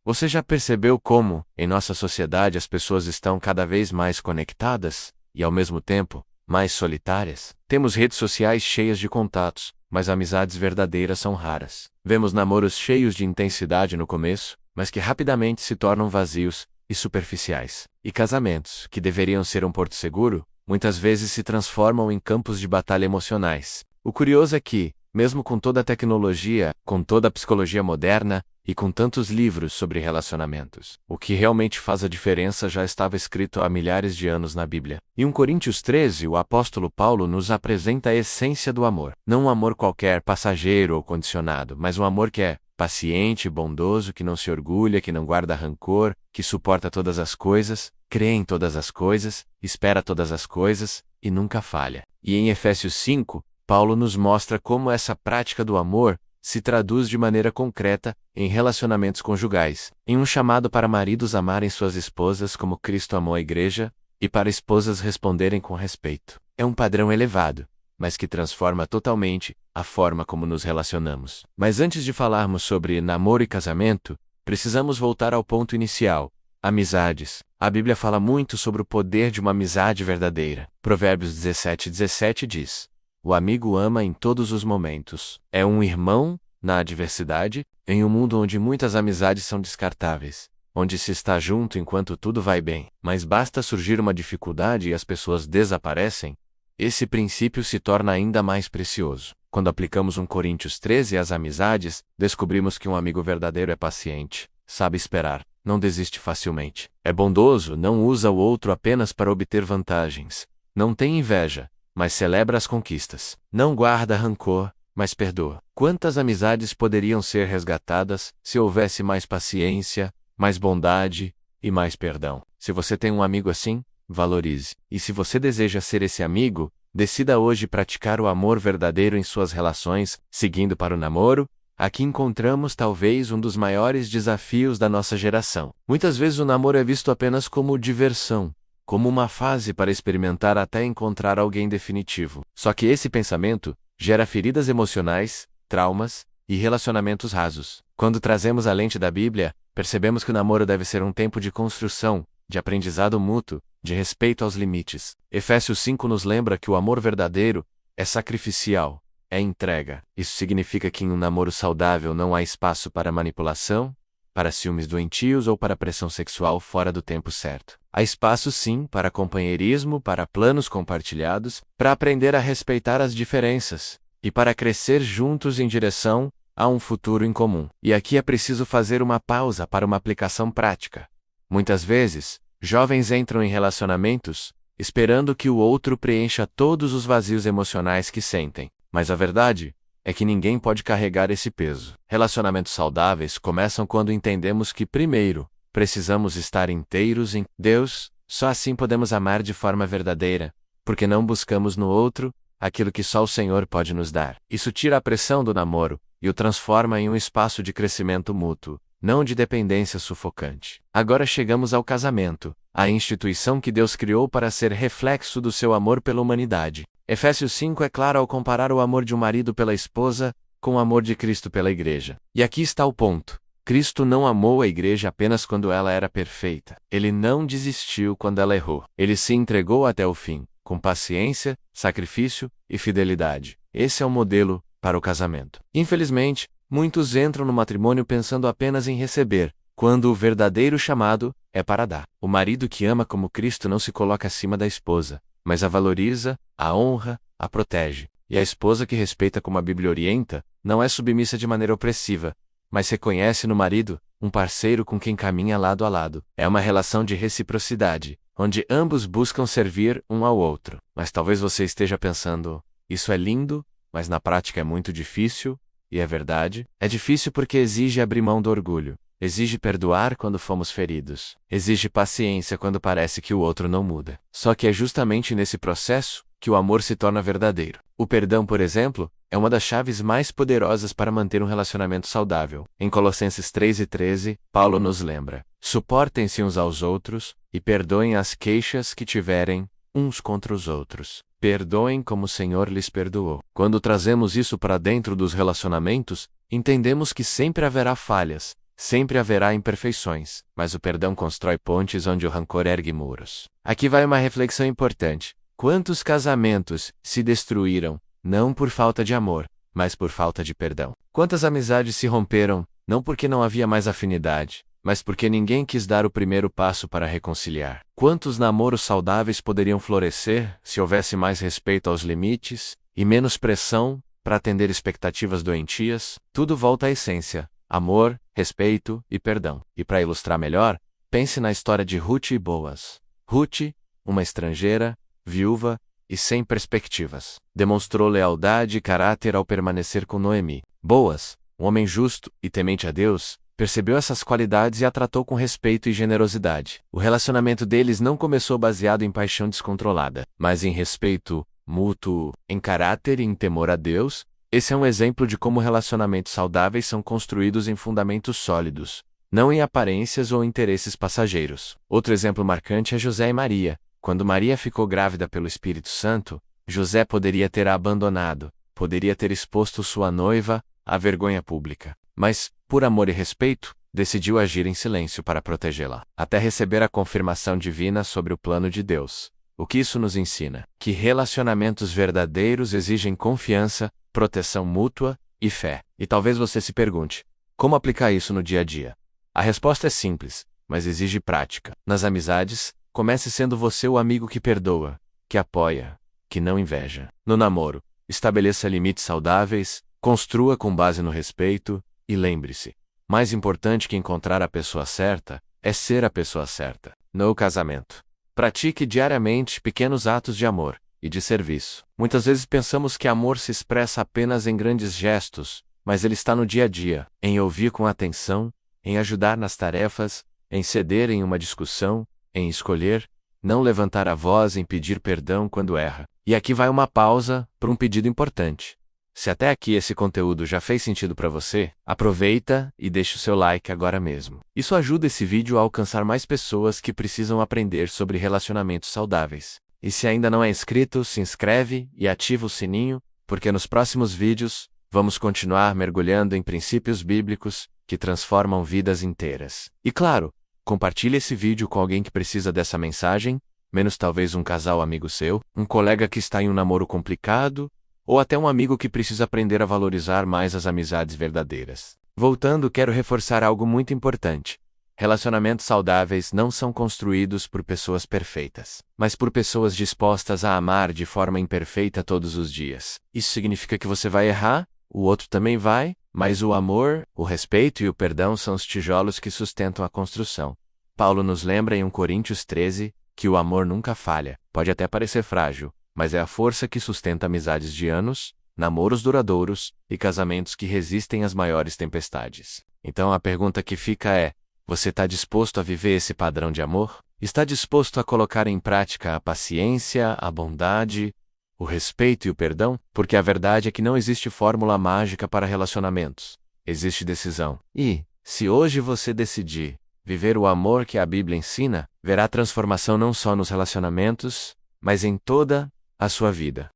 Você já percebeu como, em nossa sociedade, as pessoas estão cada vez mais conectadas e, ao mesmo tempo, mais solitárias? Temos redes sociais cheias de contatos, mas amizades verdadeiras são raras. Vemos namoros cheios de intensidade no começo, mas que rapidamente se tornam vazios e superficiais. E casamentos, que deveriam ser um porto seguro, muitas vezes se transformam em campos de batalha emocionais. O curioso é que, mesmo com toda a tecnologia, com toda a psicologia moderna e com tantos livros sobre relacionamentos, o que realmente faz a diferença já estava escrito há milhares de anos na Bíblia. Em 1 Coríntios 13, o apóstolo Paulo nos apresenta a essência do amor. Não um amor qualquer, passageiro ou condicionado, mas um amor que é paciente, bondoso, que não se orgulha, que não guarda rancor, que suporta todas as coisas, crê em todas as coisas, espera todas as coisas e nunca falha. E em Efésios 5, Paulo nos mostra como essa prática do amor se traduz de maneira concreta em relacionamentos conjugais, em um chamado para maridos amarem suas esposas como Cristo amou a igreja, e para esposas responderem com respeito. É um padrão elevado, mas que transforma totalmente a forma como nos relacionamos. Mas antes de falarmos sobre namoro e casamento, precisamos voltar ao ponto inicial: amizades. A Bíblia fala muito sobre o poder de uma amizade verdadeira. Provérbios 17:17 diz: o amigo ama em todos os momentos. É um irmão na adversidade, em um mundo onde muitas amizades são descartáveis, onde se está junto enquanto tudo vai bem, mas basta surgir uma dificuldade e as pessoas desaparecem. Esse princípio se torna ainda mais precioso. Quando aplicamos 1 Coríntios 13 às amizades, descobrimos que um amigo verdadeiro é paciente, sabe esperar, não desiste facilmente. É bondoso, não usa o outro apenas para obter vantagens. Não tem inveja, mas celebra as conquistas. Não guarda rancor, mas perdoa. Quantas amizades poderiam ser resgatadas se houvesse mais paciência, mais bondade e mais perdão? Se você tem um amigo assim, valorize. E se você deseja ser esse amigo, decida hoje praticar o amor verdadeiro em suas relações, seguindo para o namoro. Aqui encontramos talvez um dos maiores desafios da nossa geração. Muitas vezes o namoro é visto apenas como diversão, como uma fase para experimentar até encontrar alguém definitivo. Só que esse pensamento gera feridas emocionais, traumas e relacionamentos rasos. Quando trazemos a lente da Bíblia, percebemos que o namoro deve ser um tempo de construção, de aprendizado mútuo, de respeito aos limites. Efésios 5 nos lembra que o amor verdadeiro é sacrificial, é entrega. Isso significa que em um namoro saudável não há espaço para manipulação, para ciúmes doentios ou para pressão sexual fora do tempo certo. Há espaço sim para companheirismo, para planos compartilhados, para aprender a respeitar as diferenças e para crescer juntos em direção a um futuro em comum. E aqui é preciso fazer uma pausa para uma aplicação prática. Muitas vezes, jovens entram em relacionamentos esperando que o outro preencha todos os vazios emocionais que sentem, mas a verdade é que ninguém pode carregar esse peso. Relacionamentos saudáveis começam quando entendemos que, primeiro, precisamos estar inteiros em Deus. Só assim podemos amar de forma verdadeira, porque não buscamos no outro aquilo que só o Senhor pode nos dar. Isso tira a pressão do namoro e o transforma em um espaço de crescimento mútuo, não de dependência sufocante. Agora chegamos ao casamento, a instituição que Deus criou para ser reflexo do seu amor pela humanidade. Efésios 5 é claro ao comparar o amor de um marido pela esposa com o amor de Cristo pela igreja. E aqui está o ponto. Cristo não amou a igreja apenas quando ela era perfeita. Ele não desistiu quando ela errou. Ele se entregou até o fim, com paciência, sacrifício e fidelidade. Esse é o modelo para o casamento. Infelizmente, muitos entram no matrimônio pensando apenas em receber, quando o verdadeiro chamado é para dar. O marido que ama como Cristo não se coloca acima da esposa, mas a valoriza, a honra, a protege. E a esposa que respeita como a Bíblia orienta, não é submissa de maneira opressiva, mas reconhece no marido um parceiro com quem caminha lado a lado. É uma relação de reciprocidade, onde ambos buscam servir um ao outro. Mas talvez você esteja pensando, isso é lindo, mas na prática é muito difícil, e é verdade. É difícil porque exige abrir mão do orgulho, exige perdoar quando fomos feridos, exige paciência quando parece que o outro não muda. Só que é justamente nesse processo que o amor se torna verdadeiro. O perdão, por exemplo, é uma das chaves mais poderosas para manter um relacionamento saudável. Em Colossenses 3:13, Paulo nos lembra: suportem-se uns aos outros e perdoem as queixas que tiverem uns contra os outros. Perdoem como o Senhor lhes perdoou. Quando trazemos isso para dentro dos relacionamentos, entendemos que sempre haverá falhas, Sempre haverá imperfeições, mas o perdão constrói pontes onde o rancor ergue muros. Aqui vai uma reflexão importante. Quantos casamentos se destruíram, não por falta de amor, mas por falta de perdão? Quantas amizades se romperam, não porque não havia mais afinidade, mas porque ninguém quis dar o primeiro passo para reconciliar? Quantos namoros saudáveis poderiam florescer se houvesse mais respeito aos limites e menos pressão para atender expectativas doentias? Tudo volta à essência: amor, respeito e perdão. E para ilustrar melhor, pense na história de Ruth e Boaz. Ruth, uma estrangeira, viúva e sem perspectivas, demonstrou lealdade e caráter ao permanecer com Noemi. Boaz, um homem justo e temente a Deus, percebeu essas qualidades e a tratou com respeito e generosidade. O relacionamento deles não começou baseado em paixão descontrolada, mas em respeito mútuo, em caráter e em temor a Deus. Esse é um exemplo de como relacionamentos saudáveis são construídos em fundamentos sólidos, não em aparências ou interesses passageiros. Outro exemplo marcante é José e Maria. Quando Maria ficou grávida pelo Espírito Santo, José poderia ter a abandonado, poderia ter exposto sua noiva à vergonha pública. Mas, por amor e respeito, decidiu agir em silêncio para protegê-la, até receber a confirmação divina sobre o plano de Deus. O que isso nos ensina? Que relacionamentos verdadeiros exigem confiança, proteção mútua e fé. E talvez você se pergunte: como aplicar isso no dia a dia? A resposta é simples, mas exige prática. Nas amizades, comece sendo você o amigo que perdoa, que apoia, que não inveja. No namoro, estabeleça limites saudáveis, construa com base no respeito, e lembre-se: mais importante que encontrar a pessoa certa é ser a pessoa certa. No casamento, pratique diariamente pequenos atos de amor e de serviço. Muitas vezes pensamos que amor se expressa apenas em grandes gestos, mas ele está no dia a dia, em ouvir com atenção, em ajudar nas tarefas, em ceder em uma discussão, em escolher, não levantar a voz, em pedir perdão quando erra. E aqui vai uma pausa para um pedido importante. Se até aqui esse conteúdo já fez sentido para você, aproveita e deixe o seu like agora mesmo. Isso ajuda esse vídeo a alcançar mais pessoas que precisam aprender sobre relacionamentos saudáveis. E se ainda não é inscrito, se inscreve e ativa o sininho, porque nos próximos vídeos, vamos continuar mergulhando em princípios bíblicos que transformam vidas inteiras. E claro, compartilhe esse vídeo com alguém que precisa dessa mensagem, menos talvez um casal amigo seu, um colega que está em um namoro complicado, ou até um amigo que precisa aprender a valorizar mais as amizades verdadeiras. Voltando, quero reforçar algo muito importante. Relacionamentos saudáveis não são construídos por pessoas perfeitas, mas por pessoas dispostas a amar de forma imperfeita todos os dias. Isso significa que você vai errar, o outro também vai, mas o amor, o respeito e o perdão são os tijolos que sustentam a construção. Paulo nos lembra em 1 Coríntios 13 que o amor nunca falha. Pode até parecer frágil, mas é a força que sustenta amizades de anos, namoros duradouros e casamentos que resistem às maiores tempestades. Então a pergunta que fica é: você está disposto a viver esse padrão de amor? Está disposto a colocar em prática a paciência, a bondade, o respeito e o perdão? Porque a verdade é que não existe fórmula mágica para relacionamentos. Existe decisão. E, se hoje você decidir viver o amor que a Bíblia ensina, verá transformação não só nos relacionamentos, mas em toda a sua vida.